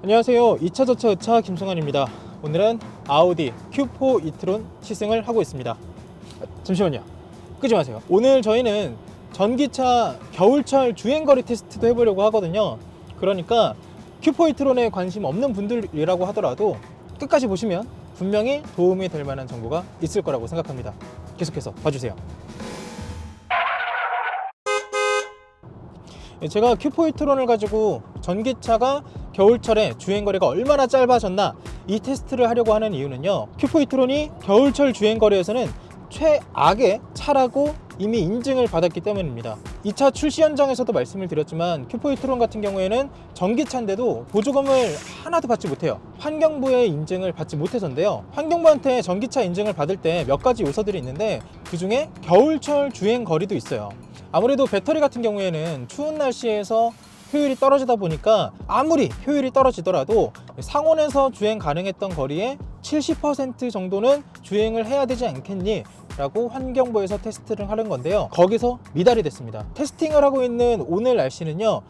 안녕하세요. 2차 저차 의차 김성환입니다. 오늘은 아우디 Q4 e-tron 시승을 하고 있습니다. 잠시만요. 끄지 마세요. 오늘 저희는 전기차 겨울철 주행거리 테스트도 해보려고 하거든요. 그러니까 Q4 e-tron에 관심 없는 분들이라고 하더라도 끝까지 보시면 분명히 도움이 될 만한 정보가 있을 거라고 생각합니다. 계속해서 봐주세요. 제가 Q4 e-tron을 가지고 전기차가 겨울철에 주행거리가 얼마나 짧아졌나 이 테스트를 하려고 하는 이유는요, Q4 e-tron이 겨울철 주행거리에서는 최악의 차라고 이미 인증을 받았기 때문입니다. 이 차 출시 현장에서도 말씀을 드렸지만 Q4 e-tron 같은 경우에는 전기차인데도 보조금을 하나도 받지 못해요. 환경부의 인증을 받지 못해서인데요, 환경부한테 전기차 인증을 받을 때 몇 가지 요소들이 있는데 그 중에 겨울철 주행거리도 있어요. 아무래도 배터리 같은 경우에는 추운 날씨에서 효율이 떨어지다 보니까 아무리 효율이 떨어지더라도 상온에서 주행 가능했던 거리의 70% 정도는 주행을 해야 되지 않겠니? 라고 환경부에서 테스트를 하는 건데요, 거기서 미달이 됐습니다. 테스팅을 하고 있는 오늘 날씨는요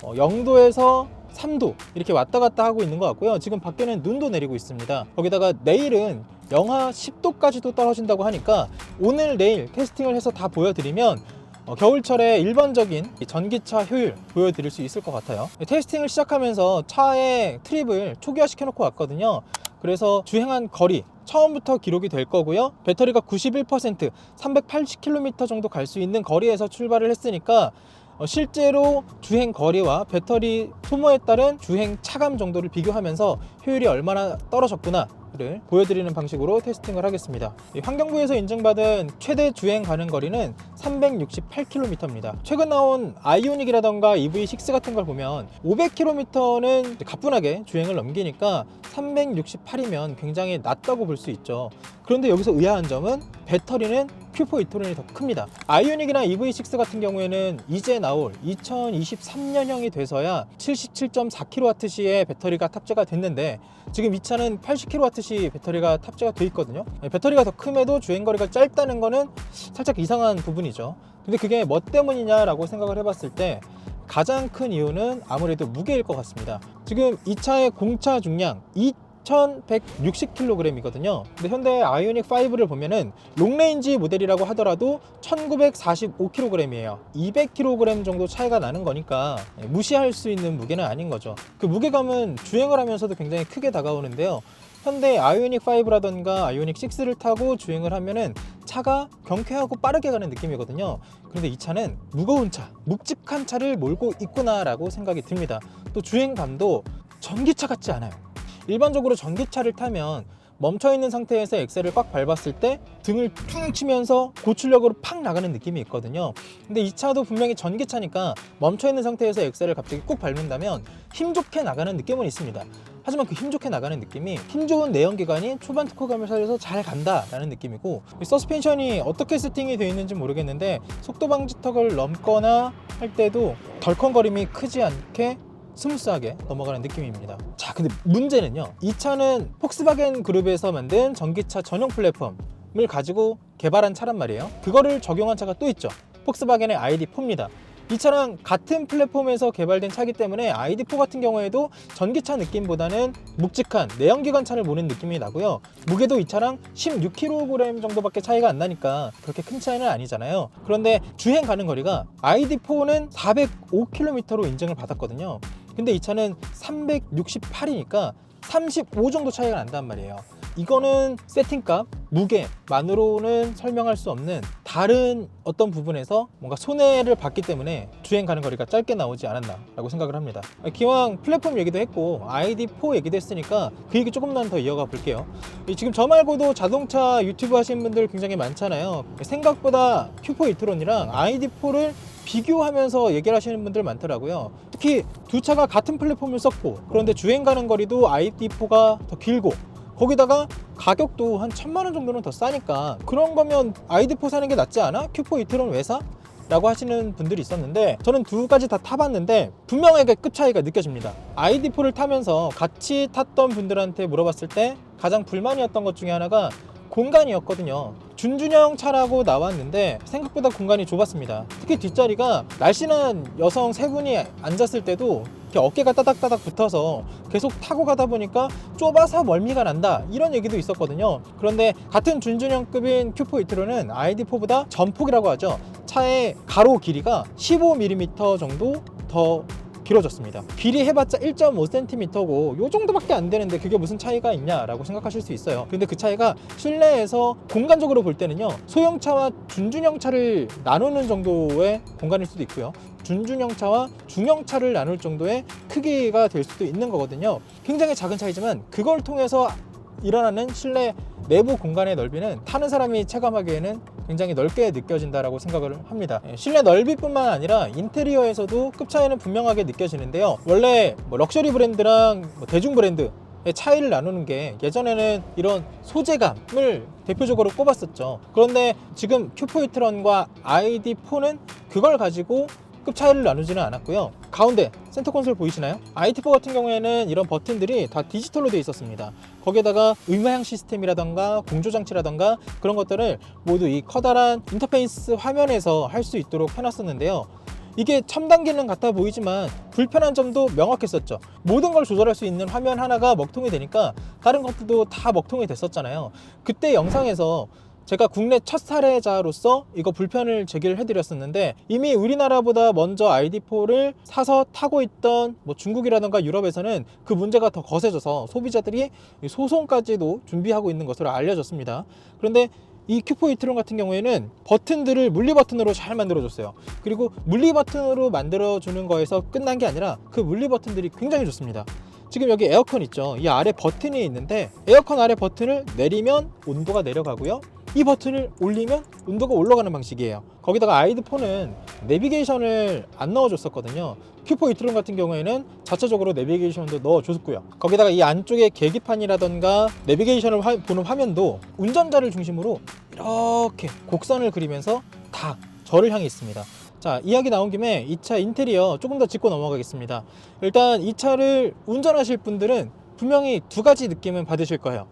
0도에서 3도 이렇게 왔다 갔다 하고 있는 것 같고요. 지금 밖에는 눈도 내리고 있습니다. 거기다가 내일은 영하 10도까지도 떨어진다고 하니까 오늘 내일 테스팅을 해서 다 보여드리면 겨울철에 일반적인 전기차 효율 보여드릴 수 있을 것 같아요. 테스팅을 시작하면서 차의 트립을 초기화 시켜놓고 왔거든요. 그래서 주행한 거리 처음부터 기록이 될 거고요. 배터리가 91%, 380km 정도 갈 수 있는 거리에서 출발을 했으니까 실제로 주행 거리와 배터리 소모에 따른 주행 차감 정도를 비교하면서 효율이 얼마나 떨어졌구나 를 보여드리는 방식으로 테스팅을 하겠습니다. 환경부에서 인증받은 최대 주행 가능 거리는 368km입니다. 최근 나온 아이오닉이라던가 EV6 같은 걸 보면 500km는 가뿐하게 주행을 넘기니까 368이면 굉장히 낮다고 볼 수 있죠. 그런데 여기서 의아한 점은 배터리는 Q4 e-tron이 더 큽니다. 아이오닉이나 EV6 같은 경우에는 이제 나올 2023년형이 돼서야 77.4kWh의 배터리가 탑재가 됐는데 지금 이 차는 80kWh 배터리가 탑재가 돼 있거든요. 배터리가 더 큼에도 주행거리가 짧다는 거는 살짝 이상한 부분이죠. 근데 그게 뭐 때문이냐라고 생각을 해봤을 때 가장 큰 이유는 아무래도 무게일 것 같습니다. 지금 이 차의 공차 중량 2160kg이거든요. 근데 현대 아이오닉 5를 보면은 롱레인지 모델이라고 하더라도 1945kg이에요. 200kg 정도 차이가 나는 거니까 무시할 수 있는 무게는 아닌 거죠. 그 무게감은 주행을 하면서도 굉장히 크게 다가오는데요, 현대 아이오닉 5라던가 아이오닉 6를 타고 주행을 하면은 차가 경쾌하고 빠르게 가는 느낌이거든요. 그런데 이 차는 무거운 차, 묵직한 차를 몰고 있구나 라고 생각이 듭니다. 또 주행감도 전기차 같지 않아요. 일반적으로 전기차를 타면 멈춰있는 상태에서 엑셀을 꽉 밟았을 때 등을 퉁 치면서 고출력으로 팍 나가는 느낌이 있거든요. 근데 이 차도 분명히 전기차니까 멈춰있는 상태에서 엑셀을 갑자기 꾹 밟는다면 힘좋게 나가는 느낌은 있습니다. 하지만 그 힘좋게 나가는 느낌이 힘 좋은 내연기관이 초반 토크감을 살려서 잘 간다 라는 느낌이고, 서스펜션이 어떻게 세팅이 되어 있는지 모르겠는데 속도 방지턱을 넘거나 할 때도 덜컹거림이 크지 않게 스무스하게 넘어가는 느낌입니다. 자, 근데 문제는요, 이 차는 폭스바겐 그룹에서 만든 전기차 전용 플랫폼을 가지고 개발한 차란 말이에요. 그거를 적용한 차가 또 있죠. 폭스바겐의 ID4입니다. 이 차랑 같은 플랫폼에서 개발된 차이기 때문에 ID4 같은 경우에도 전기차 느낌보다는 묵직한 내연기관 차를 모는 느낌이 나고요. 무게도 이 차랑 16kg 정도밖에 차이가 안 나니까 그렇게 큰 차이는 아니잖아요. 그런데 주행 가는 거리가 ID4는 405km로 인증을 받았거든요. 근데 이 차는 368이니까 35 정도 차이가 난단 말이에요. 이거는 세팅값, 무게만으로는 설명할 수 없는 다른 어떤 부분에서 뭔가 손해를 봤기 때문에 주행 가는 거리가 짧게 나오지 않았나 라고 생각을 합니다. 기왕 플랫폼 얘기도 했고 ID4 얘기도 했으니까 그 얘기 조금만 더 이어가 볼게요. 지금 저 말고도 자동차 유튜브 하시는 분들 굉장히 많잖아요. 생각보다 Q4 e-tron이랑 ID4를 비교하면서 얘기를 하시는 분들 많더라고요. 특히 두 차가 같은 플랫폼을 썼고 그런데 주행 가는 거리도 ID4가 더 길고 거기다가 가격도 한 1000만 원 정도는 더 싸니까 그런 거면 ID4 사는 게 낫지 않아? Q4 e-tron 왜 사? 라고 하시는 분들이 있었는데 저는 두 가지 다 타봤는데 분명하게 급 차이가 느껴집니다. ID4를 타면서 같이 탔던 분들한테 물어봤을 때 가장 불만이었던 것 중에 하나가 공간이었거든요. 준준형 차라고 나왔는데 생각보다 공간이 좁았습니다. 특히 뒷자리가 날씬한 여성 세 분이 앉았을 때도 이렇게 어깨가 따닥따닥 붙어서 계속 타고 가다 보니까 좁아서 멀미가 난다, 이런 얘기도 있었거든요. 그런데 같은 준준형급인 큐포 이트로는 ID4보다 전폭이라고 하죠. 차의 가로 길이가 15mm 정도 더 길어졌습니다. 길이 해봤자 1.5cm고 요 정도밖에 안 되는데 그게 무슨 차이가 있냐라고 생각하실 수 있어요. 근데 그 차이가 실내에서 공간적으로 볼 때는요, 소형차와 준준형차를 나누는 정도의 공간일 수도 있고요, 준준형차와 중형차를 나눌 정도의 크기가 될 수도 있는 거거든요. 굉장히 작은 차이지만 그걸 통해서 일어나는 실내 내부 공간의 넓이는 타는 사람이 체감하기에는 굉장히 넓게 느껴진다라고 생각을 합니다. 실내 넓이뿐만 아니라 인테리어에서도 급 차이는 분명하게 느껴지는데요. 원래 럭셔리 브랜드랑 대중 브랜드의 차이를 나누는 게 예전에는 이런 소재감을 대표적으로 꼽았었죠. 그런데 지금 큐포 이트런과 ID4는 그걸 가지고 급 차이를 나누지는 않았고요. 가운데 센터 콘솔 보이시나요? IT4 같은 경우에는 이런 버튼들이 다 디지털로 되어 있었습니다. 거기에다가 음향 시스템이라던가 공조장치라던가 그런 것들을 모두 이 커다란 인터페이스 화면에서 할 수 있도록 해놨었는데요. 이게 첨단 기능 같아 보이지만 불편한 점도 명확했었죠. 모든 걸 조절할 수 있는 화면 하나가 먹통이 되니까 다른 것들도 다 먹통이 됐었잖아요. 그때 영상에서 제가 국내 첫 사례자로서 이거 불편을 제기를 해드렸었는데, 이미 우리나라보다 먼저 ID4를 사서 타고 있던 중국이라던가 유럽에서는 그 문제가 더 거세져서 소비자들이 소송까지도 준비하고 있는 것으로 알려졌습니다. 그런데 이 큐포 이트론 같은 경우에는 버튼들을 물리 버튼으로 잘 만들어줬어요. 그리고 물리 버튼으로 만들어주는 거에서 끝난 게 아니라 그 물리 버튼들이 굉장히 좋습니다. 지금 여기 에어컨 있죠. 이 아래 버튼이 있는데 에어컨 아래 버튼을 내리면 온도가 내려가고요, 이 버튼을 올리면 온도가 올라가는 방식이에요. 거기다가 ID4는 내비게이션을 안 넣어줬었거든요. 큐포 이트론 같은 경우에는 자체적으로 내비게이션도 넣어줬고요. 거기다가 이 안쪽에 계기판이라던가 내비게이션을 보는 화면도 운전자를 중심으로 이렇게 곡선을 그리면서 다 저를 향해 있습니다. 자, 이야기 나온 김에 이 차 인테리어 조금 더 짚고 넘어가겠습니다. 일단 이 차를 운전하실 분들은 분명히 두 가지 느낌은 받으실 거예요.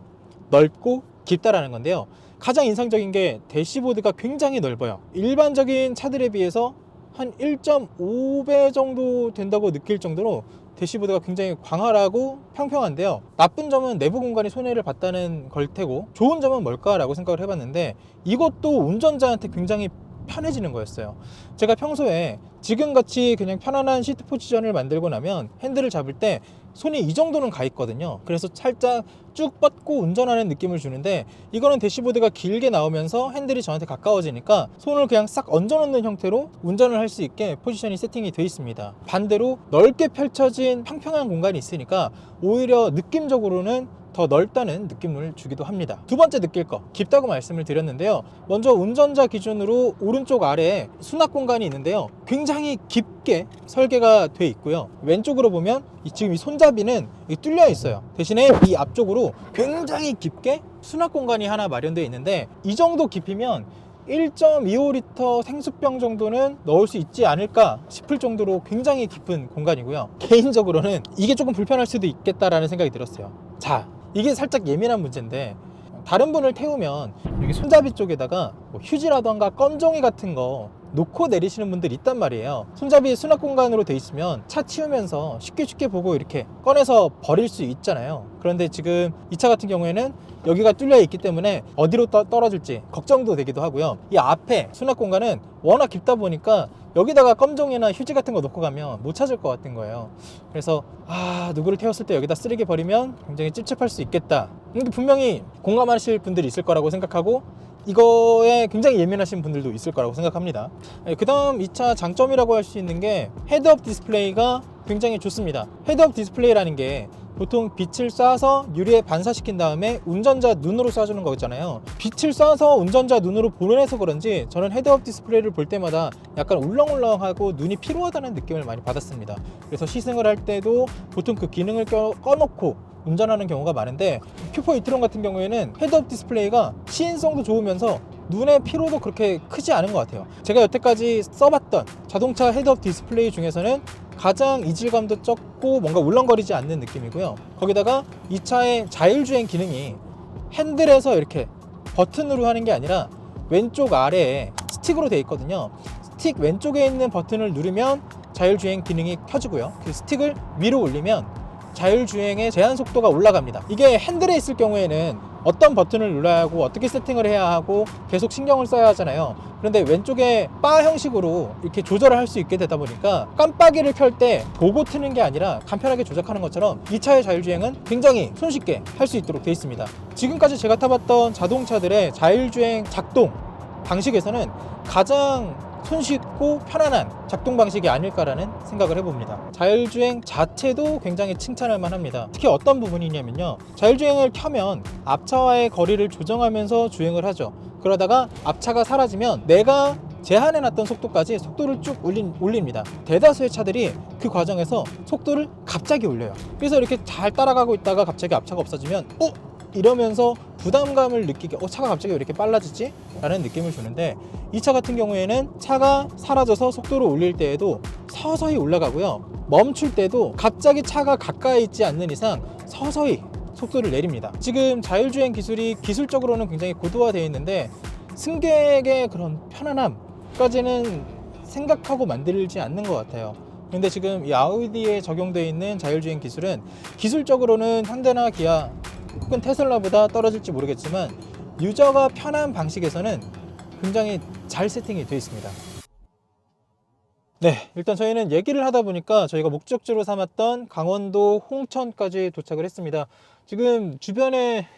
넓고 깊다라는 건데요. 가장 인상적인 게 대시보드가 굉장히 넓어요. 일반적인 차들에 비해서 한 1.5배 정도 된다고 느낄 정도로 대시보드가 굉장히 광활하고 평평한데요. 나쁜 점은 내부 공간이 손해를 봤다는 걸 테고, 좋은 점은 뭘까라고 생각을 해봤는데 이것도 운전자한테 굉장히 편해지는 거였어요. 제가 평소에 지금같이 그냥 편안한 시트 포지션을 만들고 나면 핸들을 잡을 때 손이 이 정도는 가 있거든요. 그래서 살짝 쭉 뻗고 운전하는 느낌을 주는데, 이거는 대시보드가 길게 나오면서 핸들이 저한테 가까워지니까 손을 그냥 싹 얹어 놓는 형태로 운전을 할 수 있게 포지션이 세팅이 되어 있습니다. 반대로 넓게 펼쳐진 평평한 공간이 있으니까 오히려 느낌적으로는 더 넓다는 느낌을 주기도 합니다. 두 번째 느낄 거, 깊다고 말씀을 드렸는데요. 먼저 운전자 기준으로 오른쪽 아래에 수납 공간이 있는데요. 굉장히 깊게 설계가 돼 있고요. 왼쪽으로 보면 지금 이 손잡이는 뚫려 있어요. 대신에 이 앞쪽으로 굉장히 깊게 수납 공간이 하나 마련되어 있는데, 이 정도 깊이면 1.25L 생수병 정도는 넣을 수 있지 않을까 싶을 정도로 굉장히 깊은 공간이고요. 개인적으로는 이게 조금 불편할 수도 있겠다라는 생각이 들었어요. 자, 이게 살짝 예민한 문제인데, 다른 분을 태우면 여기 손잡이 쪽에다가 휴지라던가 건종이 같은 거 놓고 내리시는 분들이 있단 말이에요. 손잡이 수납 공간으로 돼 있으면 차 치우면서 쉽게 보고 이렇게 꺼내서 버릴 수 있잖아요. 그런데 지금 이 차 같은 경우에는 여기가 뚫려 있기 때문에 어디로 떨어질지 걱정도 되기도 하고요. 이 앞에 수납 공간은 워낙 깊다 보니까 여기다가 껌종이나 휴지 같은 거 놓고 가면 못 찾을 것 같은 거예요. 그래서 누구를 태웠을 때 여기다 쓰레기 버리면 굉장히 찝찝할 수 있겠다. 근데 분명히 공감하실 분들이 있을 거라고 생각하고, 이거에 굉장히 예민하신 분들도 있을 거라고 생각합니다. 그 다음 이 차 장점이라고 할 수 있는 게 헤드업 디스플레이가 굉장히 좋습니다. 헤드업 디스플레이라는 게 보통 빛을 쏴서 유리에 반사시킨 다음에 운전자 눈으로 쏴주는 거 있잖아요. 빛을 쏴서 운전자 눈으로 보내서 그런지 저는 헤드업 디스플레이를 볼 때마다 약간 울렁울렁하고 눈이 피로하다는 느낌을 많이 받았습니다. 그래서 시승을 할 때도 보통 그 기능을 꺼놓고 운전하는 경우가 많은데, 큐포 이트론 같은 경우에는 헤드업 디스플레이가 시인성도 좋으면서 눈의 피로도 그렇게 크지 않은 것 같아요. 제가 여태까지 써봤던 자동차 헤드업 디스플레이 중에서는 가장 이질감도 적고 뭔가 울렁거리지 않는 느낌이고요. 거기다가 이 차의 자율주행 기능이 핸들에서 이렇게 버튼으로 하는 게 아니라 왼쪽 아래에 스틱으로 되어 있거든요. 스틱 왼쪽에 있는 버튼을 누르면 자율주행 기능이 켜지고요. 그 스틱을 위로 올리면 자율주행의 제한 속도가 올라갑니다. 이게 핸들에 있을 경우에는 어떤 버튼을 눌러야 하고 어떻게 세팅을 해야 하고 계속 신경을 써야 하잖아요. 그런데 왼쪽에 바 형식으로 이렇게 조절을 할 수 있게 되다 보니까 깜빡이를 켤 때 보고 트는 게 아니라 간편하게 조작하는 것처럼 이 차의 자율주행은 굉장히 손쉽게 할 수 있도록 되어 있습니다. 지금까지 제가 타봤던 자동차들의 자율주행 작동 방식에서는 가장 손쉽고 편안한 작동 방식이 아닐까라는 생각을 해봅니다. 자율주행 자체도 굉장히 칭찬할 만합니다. 특히 어떤 부분이냐면요, 자율주행을 켜면 앞차와의 거리를 조정하면서 주행을 하죠. 그러다가 앞차가 사라지면 내가 제한해놨던 속도까지 속도를 쭉 올립니다. 대다수의 차들이 그 과정에서 속도를 갑자기 올려요. 그래서 이렇게 잘 따라가고 있다가 갑자기 앞차가 없어지면 이러면서 부담감을 느끼게 차가 갑자기 왜 이렇게 빨라지지? 라는 느낌을 주는데, 이 차 같은 경우에는 차가 사라져서 속도를 올릴 때에도 서서히 올라가고요, 멈출 때도 갑자기 차가 가까이 있지 않는 이상 서서히 속도를 내립니다. 지금 자율주행 기술이 기술적으로는 굉장히 고도화되어 있는데 승객의 그런 편안함까지는 생각하고 만들지 않는 것 같아요. 근데 지금 이 아우디에 적용되어 있는 자율주행 기술은 기술적으로는 현대나 기아 혹은 테슬라보다 떨어질지 모르겠지만 유저가 편한 방식에서는 굉장히 잘 세팅이 되어 있습니다. 네, 일단 저희는 얘기를 하다 보니까 저희가 목적지로 삼았던 강원도 홍천까지 도착을 했습니다. 지금 주변에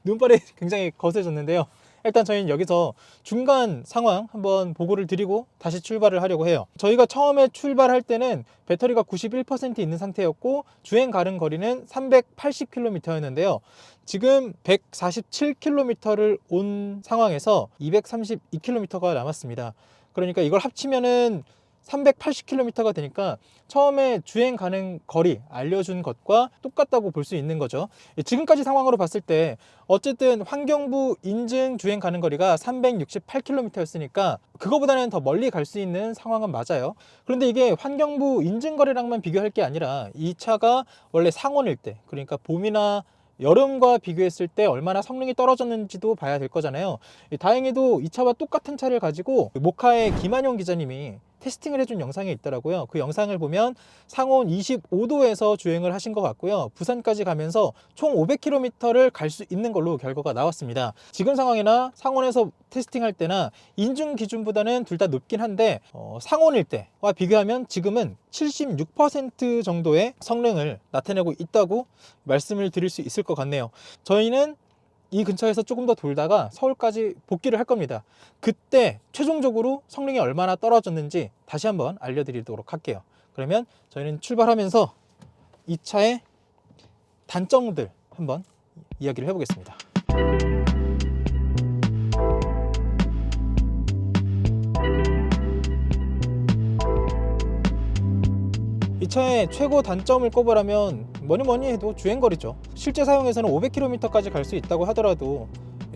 눈발이 굉장히 거세졌는데요. 일단 저희는 여기서 중간 상황 한번 보고를 드리고 다시 출발을 하려고 해요. 저희가 처음에 출발할 때는 배터리가 91% 있는 상태였고 주행 가는 거리는 380km였는데요. 지금 147km를 온 상황에서 232km가 남았습니다. 그러니까 이걸 합치면은 380km가 되니까 처음에 주행 가능 거리 알려준 것과 똑같다고 볼 수 있는 거죠. 지금까지 상황으로 봤을 때 어쨌든 환경부 인증 주행 가능 거리가 368km였으니까 그거보다는 더 멀리 갈 수 있는 상황은 맞아요. 그런데 이게 환경부 인증 거리랑만 비교할 게 아니라 이 차가 원래 상온일 때, 그러니까 봄이나 여름과 비교했을 때 얼마나 성능이 떨어졌는지도 봐야 될 거잖아요. 다행히도 이 차와 똑같은 차를 가지고 모카의 김한용 기자님이 테스팅을 해준 영상이 있더라고요. 그 영상을 보면 상온 25도에서 주행을 하신 것 같고요. 부산까지 가면서 총 500km를 갈 수 있는 걸로 결과가 나왔습니다. 지금 상황이나 상온에서 테스팅할 때나 인증 기준보다는 둘 다 높긴 한데 상온일 때와 비교하면 지금은 76% 정도의 성능을 나타내고 있다고 말씀을 드릴 수 있을 것 같네요. 저희는 이 근처에서 조금 더 돌다가 서울까지 복귀를 할 겁니다. 그때 최종적으로 성능이 얼마나 떨어졌는지 다시 한번 알려드리도록 할게요. 그러면 저희는 출발하면서 이 차의 단점들 한번 이야기를 해보겠습니다. 이 차의 최고 단점을 꼽으라면 뭐니 해도 주행거리죠. 실제 사용에서는 500km까지 갈 수 있다고 하더라도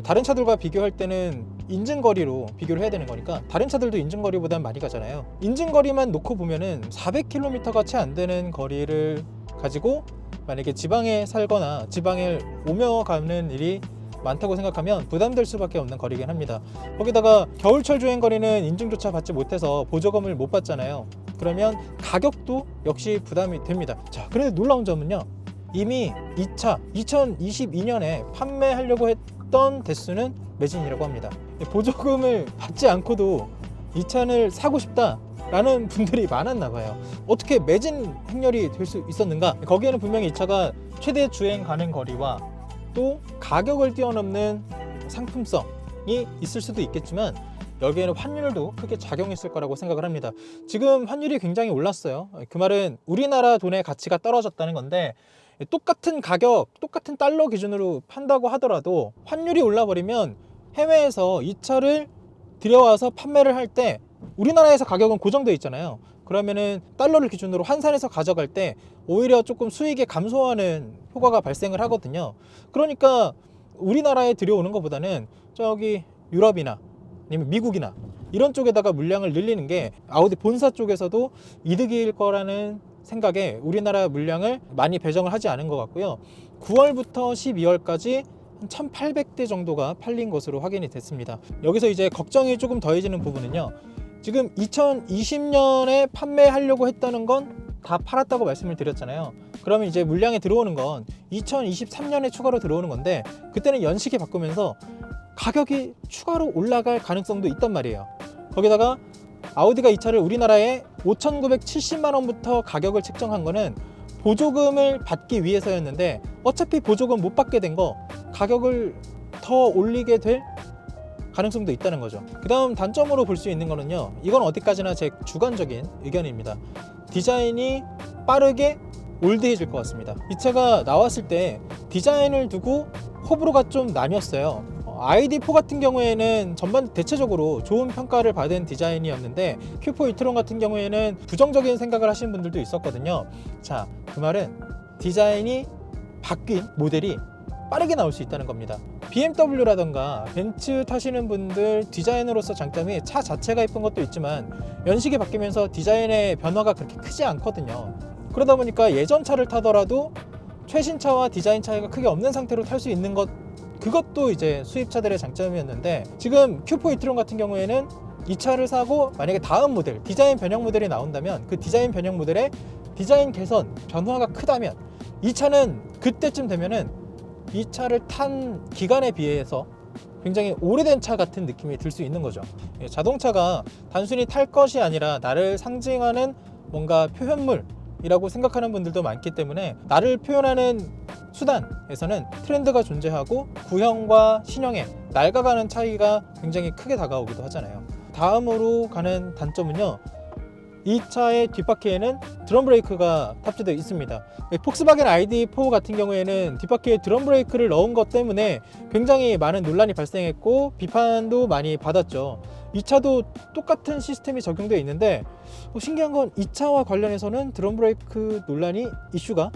다른 차들과 비교할 때는 인증거리로 비교를 해야 되는 거니까 다른 차들도 인증거리보다 많이 가잖아요. 인증거리만 놓고 보면은 400km가 채 안 되는 거리를 가지고 만약에 지방에 살거나 지방에 오며 가는 일이 많다고 생각하면 부담될 수밖에 없는 거리긴 합니다. 거기다가 겨울철 주행거리는 인증조차 받지 못해서 보조금을 못 받잖아요. 그러면 가격도 역시 부담이 됩니다. 자, 그런데 놀라운 점은요, 이미 이 차 2022년에 판매하려고 했던 대수는 매진이라고 합니다. 보조금을 받지 않고도 이 차를 사고 싶다 라는 분들이 많았나 봐요. 어떻게 매진 행렬이 될 수 있었는가? 거기에는 분명히 이 차가 최대 주행 가능 거리와 또 가격을 뛰어넘는 상품성이 있을 수도 있겠지만 여기에는 환율도 크게 작용했을 거라고 생각을 합니다. 지금 환율이 굉장히 올랐어요. 그 말은 우리나라 돈의 가치가 떨어졌다는 건데, 똑같은 가격, 똑같은 달러 기준으로 판다고 하더라도 환율이 올라버리면 해외에서 이 차를 들여와서 판매를 할 때 우리나라에서 가격은 고정되어 있잖아요. 그러면은 달러를 기준으로 환산해서 가져갈 때 오히려 조금 수익이 감소하는 효과가 발생을 하거든요. 그러니까 우리나라에 들여오는 것보다는 저기 유럽이나 아니면 미국이나 이런 쪽에다가 물량을 늘리는 게 아우디 본사 쪽에서도 이득일 거라는 생각에 우리나라 물량을 많이 배정을 하지 않은 것 같고요. 9월부터 12월까지 한 1800대 정도가 팔린 것으로 확인이 됐습니다. 여기서 이제 걱정이 조금 더해지는 부분은요, 지금 2020년에 판매하려고 했다는 건 다 팔았다고 말씀을 드렸잖아요. 그러면 이제 물량에 들어오는 건 2023년에 추가로 들어오는 건데, 그때는 연식이 바꾸면서 가격이 추가로 올라갈 가능성도 있단 말이에요. 거기다가 아우디가 이 차를 우리나라에 5,970만 원부터 가격을 책정한 거는 보조금을 받기 위해서였는데, 어차피 보조금 못 받게 된 거 가격을 더 올리게 될 가능성도 있다는 거죠. 그 다음 단점으로 볼 수 있는 거는요, 이건 어디까지나 제 주관적인 의견입니다. 디자인이 빠르게 올드해질 것 같습니다. 이 차가 나왔을 때 디자인을 두고 호불호가 좀 나뉘었어요. ID4 같은 경우에는 전반 대체적으로 좋은 평가를 받은 디자인이었는데, Q4 e-tron 같은 경우에는 부정적인 생각을 하시는 분들도 있었거든요. 자, 그 말은 디자인이 바뀐 모델이 빠르게 나올 수 있다는 겁니다. BMW라던가 벤츠 타시는 분들 디자인으로서 장점이 차 자체가 예쁜 것도 있지만 연식이 바뀌면서 디자인의 변화가 그렇게 크지 않거든요. 그러다 보니까 예전 차를 타더라도 최신 차와 디자인 차이가 크게 없는 상태로 탈 수 있는 것, 그것도 이제 수입차들의 장점이었는데, 지금 Q4 e-tron 같은 경우에는 이 차를 사고 만약에 다음 모델, 디자인 변형 모델이 나온다면 그 디자인 변형 모델의 디자인 개선, 변화가 크다면 이 차는 그때쯤 되면은 이 차를 탄 기간에 비해서 굉장히 오래된 차 같은 느낌이 들 수 있는 거죠. 자동차가 단순히 탈 것이 아니라 나를 상징하는 뭔가 표현물이라고 생각하는 분들도 많기 때문에, 나를 표현하는 수단에서는 트렌드가 존재하고 구형과 신형의 낡아가는 차이가 굉장히 크게 다가오기도 하잖아요. 다음으로 가는 단점은요, 이 차의 뒷바퀴에는 드럼 브레이크가 탑재되어 있습니다. 폭스바겐 ID4 같은 경우에는 뒷바퀴에 드럼 브레이크를 넣은 것 때문에 굉장히 많은 논란이 발생했고 비판도 많이 받았죠. 이 차도 똑같은 시스템이 적용되어 있는데, 신기한 건 이 차와 관련해서는 드럼 브레이크 논란이 이슈가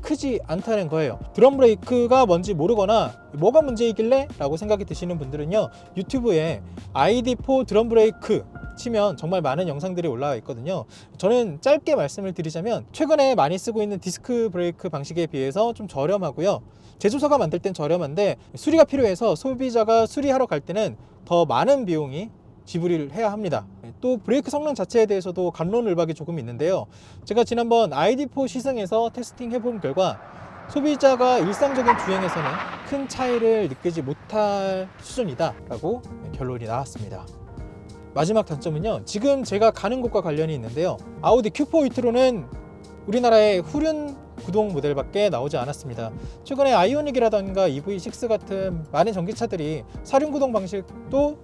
크지 않다는 거예요. 드럼 브레이크가 뭔지 모르거나 뭐가 문제이길래 라고 생각이 드시는 분들은요, 유튜브에 ID4 드럼 브레이크 치면 정말 많은 영상들이 올라와 있거든요. 저는 짧게 말씀을 드리자면, 최근에 많이 쓰고 있는 디스크 브레이크 방식에 비해서 좀 저렴하고요, 제조사가 만들 땐 저렴한데 수리가 필요해서 소비자가 수리하러 갈 때는 더 많은 비용이 지불을 해야 합니다. 또 브레이크 성능 자체에 대해서도 갑론을박이 조금 있는데요, 제가 지난번 ID4 시승에서 테스팅 해본 결과 소비자가 일상적인 주행에서는 큰 차이를 느끼지 못할 수준이다 라고 결론이 나왔습니다. 마지막 단점은요, 지금 제가 가는 곳과 관련이 있는데요, 아우디 Q4 e-tron은 우리나라의 후륜 구동 모델밖에 나오지 않았습니다. 최근에 아이오닉이라던가 EV6 같은 많은 전기차들이 사륜 구동 방식도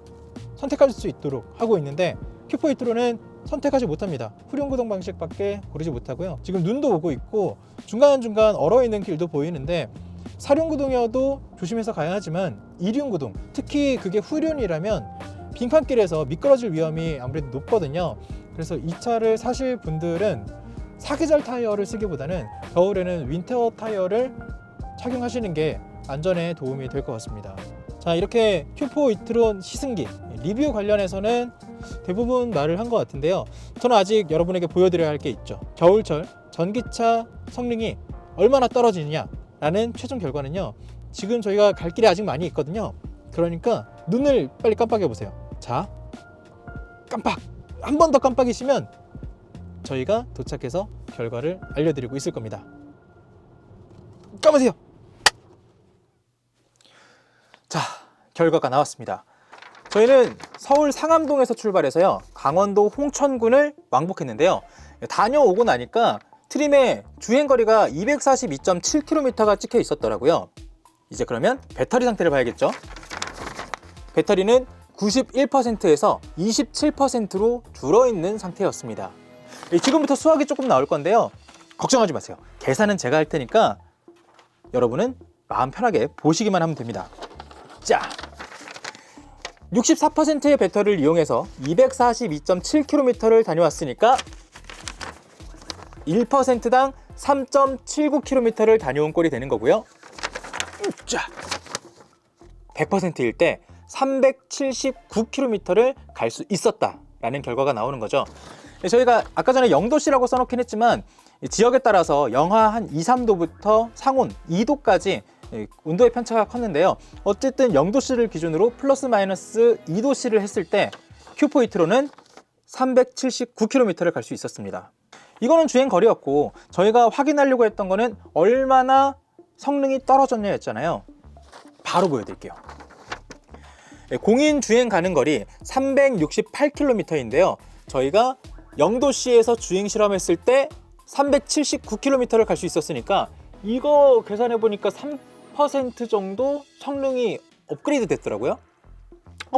선택할 수 있도록 하고 있는데, Q4 e-tron은 선택하지 못합니다. 후륜 구동 방식밖에 고르지 못하고요, 지금 눈도 오고 있고 중간중간 얼어있는 길도 보이는데, 사륜 구동이어도 조심해서 가야 하지만 이륜 구동, 특히 그게 후륜이라면 빈칸길에서 미끄러질 위험이 아무래도 높거든요. 그래서 이 차를 사실 분들은 사계절 타이어를 쓰기보다는 겨울에는 윈터 타이어를 착용하시는 게 안전에 도움이 될 것 같습니다. 자, 이렇게 Q4 e-tron 시승기 리뷰 관련해서는 대부분 말을 한 것 같은데요, 저는 아직 여러분에게 보여드려야 할 게 있죠. 겨울철 전기차 성능이 얼마나 떨어지느냐 라는 최종 결과는요, 지금 저희가 갈 길이 아직 많이 있거든요. 그러니까 눈을 빨리 깜빡여 보세요. 자, 깜빡! 한 번 더 깜빡이시면 저희가 도착해서 결과를 알려드리고 있을 겁니다. 감으세요. 자, 결과가 나왔습니다. 저희는 서울 상암동에서 출발해서요, 강원도 홍천군을 왕복했는데요, 다녀오고 나니까 트림에 주행거리가 242.7km가 찍혀 있었더라고요. 이제 그러면 배터리 상태를 봐야겠죠. 배터리는 91%에서 27%로 줄어있는 상태였습니다. 지금부터 수학이 조금 나올 건데요, 걱정하지 마세요. 계산은 제가 할 테니까 여러분은 마음 편하게 보시기만 하면 됩니다. 자, 64%의 배터리를 이용해서 242.7km를 다녀왔으니까 1%당 3.79km를 다녀온 꼴이 되는 거고요. 자, 100%일 때 379km를 갈 수 있었다라는 결과가 나오는 거죠. 저희가 아까 전에 0도씨라고 써놓긴 했지만 지역에 따라서 영하 한 2, 3도부터 상온 2도까지 온도의 편차가 컸는데요. 어쨌든 0도씨를 기준으로 플러스 마이너스 2도씨를 했을 때 큐포이트로는 379km를 갈 수 있었습니다. 이거는 주행 거리였고, 저희가 확인하려고 했던 거는 얼마나 성능이 떨어졌냐 였잖아요. 바로 보여드릴게요. 공인 주행 가는 거리 368km인데요. 저희가 0도씨에서 주행 실험했을 때 379km를 갈 수 있었으니까, 이거 계산해 보니까 3% 정도 성능이 업그레이드 됐더라고요.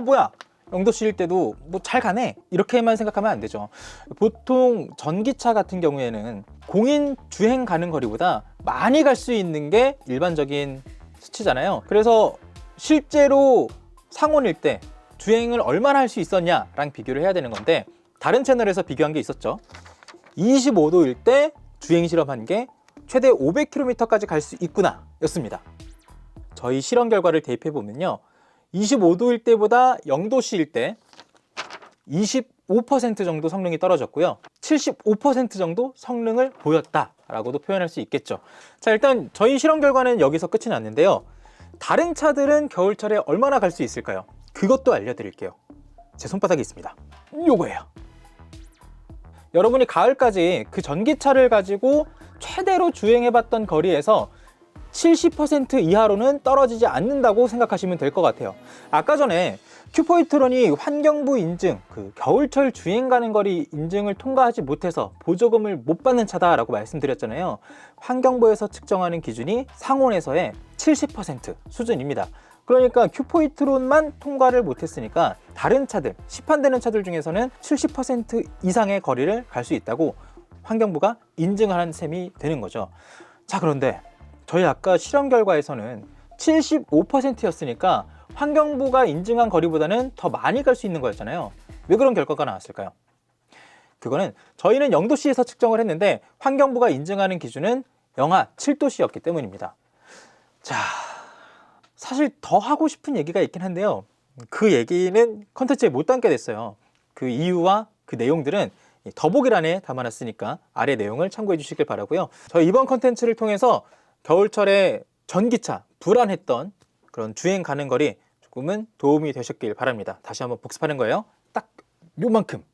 뭐야, 0도씨일 때도 뭐 잘 가네, 이렇게만 생각하면 안 되죠. 보통 전기차 같은 경우에는 공인 주행 가는 거리보다 많이 갈 수 있는 게 일반적인 수치잖아요. 그래서 실제로 상온일 때 주행을 얼마나 할 수 있었냐랑 비교를 해야 되는 건데, 다른 채널에서 비교한 게 있었죠. 25도일 때 주행 실험한 게 최대 500km까지 갈 수 있구나 였습니다. 저희 실험 결과를 대입해 보면요, 25도일 때보다 0도씨일 때 25% 정도 성능이 떨어졌고요, 75% 정도 성능을 보였다라고도 표현할 수 있겠죠. 자, 일단 저희 실험 결과는 여기서 끝이 났는데요. 다른 차들은 겨울철에 얼마나 갈 수 있을까요? 그것도 알려드릴게요. 제 손바닥에 있습니다. 요거예요. 여러분이 가을까지 그 전기차를 가지고 최대로 주행해봤던 거리에서 70% 이하로는 떨어지지 않는다고 생각하시면 될 것 같아요. 아까 전에 큐포이트론이 환경부 인증, 그 겨울철 주행 가는 거리 인증을 통과하지 못해서 보조금을 못 받는 차다라고 말씀드렸잖아요. 환경부에서 측정하는 기준이 상온에서의 70% 수준입니다. 그러니까 큐포이트론만 통과를 못했으니까 다른 차들, 시판되는 차들 중에서는 70% 이상의 거리를 갈 수 있다고 환경부가 인증하는 셈이 되는 거죠. 자, 그런데 저희 아까 실험 결과에서는 75%였으니까 환경부가 인증한 거리보다는 더 많이 갈 수 있는 거였잖아요. 왜 그런 결과가 나왔을까요? 그거는 저희는 0도씨에서 측정을 했는데 환경부가 인증하는 기준은 영하 7도씨였기 때문입니다. 자, 사실 더 하고 싶은 얘기가 있긴 한데요, 그 얘기는 컨텐츠에 못 담게 됐어요. 그 이유와 그 내용들은 더보기란에 담아놨으니까 아래 내용을 참고해 주시길 바라고요. 저희 이번 컨텐츠를 통해서 겨울철에 전기차 불안했던 그런 주행 가는 거리 조금은 도움이 되셨길 바랍니다. 다시 한번 복습하는 거예요. 딱 요만큼,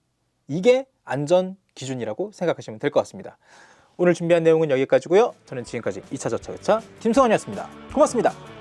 이게 안전 기준이라고 생각하시면 될 것 같습니다. 오늘 준비한 내용은 여기까지고요. 저는 지금까지 2차 저차 의차 김성환이었습니다. 고맙습니다.